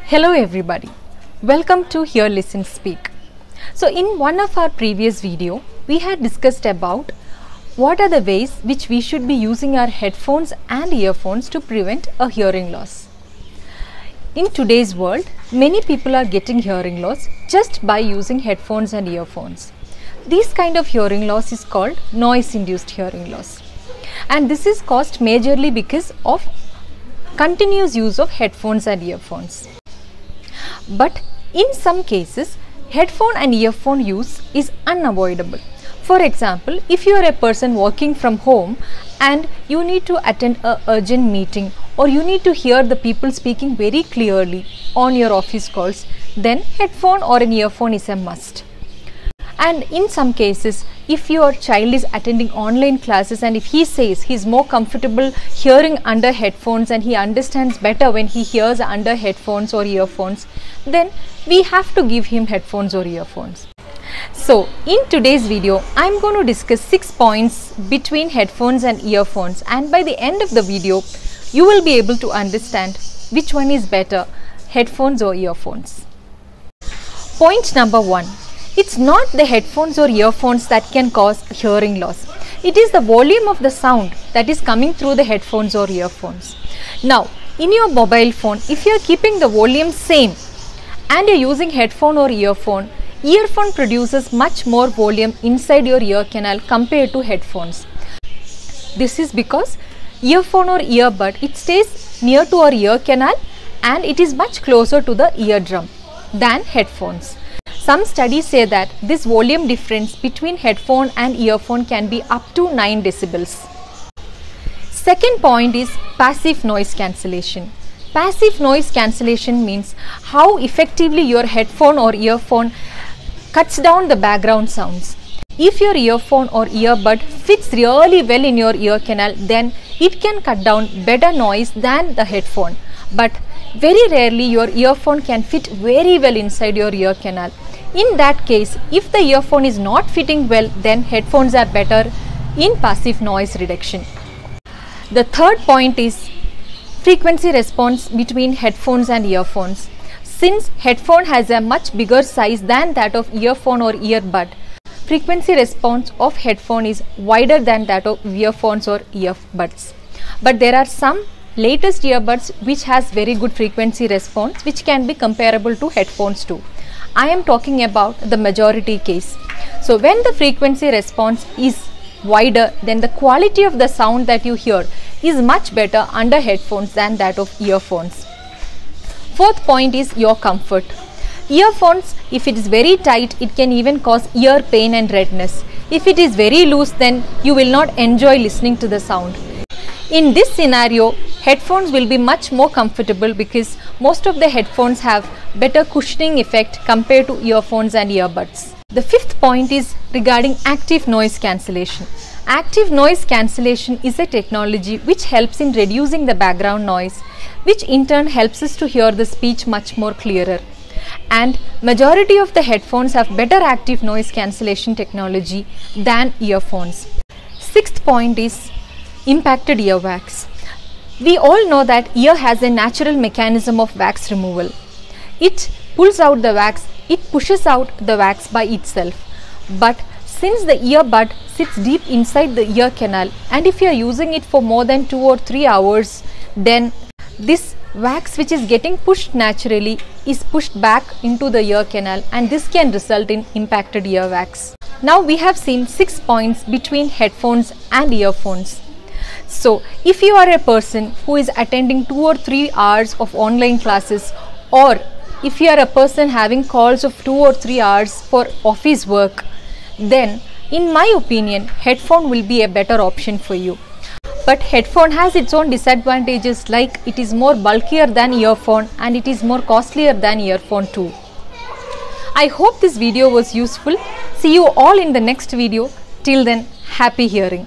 Hello everybody, welcome to Hear Listen Speak. So in one of our previous video, we had discussed about what are the ways which we should be using our headphones and earphones to prevent a hearing loss. In today's world, many people are getting hearing loss just by using headphones and earphones. This kind of hearing loss is called noise-induced hearing loss. And this is caused majorly because of continuous use of headphones and earphones. But in some cases, headphone and earphone use is unavoidable. For example, if you are a person working from home and you need to attend an urgent meeting or you need to hear the people speaking very clearly on your office calls, then headphone or an earphone is a must. And in some cases, if your child is attending online classes and if he says he is more comfortable hearing under headphones and he understands better when he hears under headphones or earphones, then we have to give him headphones or earphones. So in today's video, I am going to discuss 6 points between headphones and earphones, and by the end of the video, you will be able to understand which one is better, headphones or earphones. Point number 1. It's not the headphones or earphones that can cause hearing loss. It is the volume of the sound that is coming through the headphones or earphones. Now, in your mobile phone, if you are keeping the volume same and you are using headphone or earphone produces much more volume inside your ear canal compared to headphones. This is because earphone or earbud, it stays near to our ear canal and it is much closer to the eardrum than headphones. Some studies say that this volume difference between headphone and earphone can be up to 9 decibels. Second point is passive noise cancellation. Passive noise cancellation means how effectively your headphone or earphone cuts down the background sounds. If your earphone or earbud fits really well in your ear canal, then it can cut down better noise than the headphone. But very rarely your earphone can fit very well inside your ear canal. In that case, if the earphone is not fitting well, then headphones are better in passive noise reduction. The third point is frequency response between headphones and earphones. Since headphone has a much bigger size than that of earphone or earbud, frequency response of headphone is wider than that of earphones or earbuds. But there are some latest earbuds which has very good frequency response which can be comparable to headphones too. I am talking about the majority case. So when the frequency response is wider, then the quality of the sound that you hear is much better under headphones than that of earphones. Fourth point is your comfort. Earphones, if it is very tight, it can even cause ear pain and redness. If it is very loose, then you will not enjoy listening to the sound. In this scenario, headphones will be much more comfortable because most of the headphones have better cushioning effect compared to earphones and earbuds. The fifth point is regarding active noise cancellation. Active noise cancellation is a technology which helps in reducing the background noise, which in turn helps us to hear the speech much more clearer. And majority of the headphones have better active noise cancellation technology than earphones. Sixth point is impacted ear wax. We all know that ear has a natural mechanism of wax removal. It pulls out the wax, it pushes out the wax by itself. But since the earbud sits deep inside the ear canal, and if you are using it for more than 2 or 3 hours, then this wax which is getting pushed naturally is pushed back into the ear canal, and this can result in impacted ear wax. Now we have seen 6 points between headphones and earphones. So if you are a person who is attending 2 or 3 hours of online classes, or if you are a person having calls of 2 or 3 hours for office work, then in my opinion, headphone will be a better option for you. But headphone has its own disadvantages, like it is more bulkier than earphone and it is more costlier than earphone too. I hope this video was useful. See you all in the next video. Till then, happy hearing.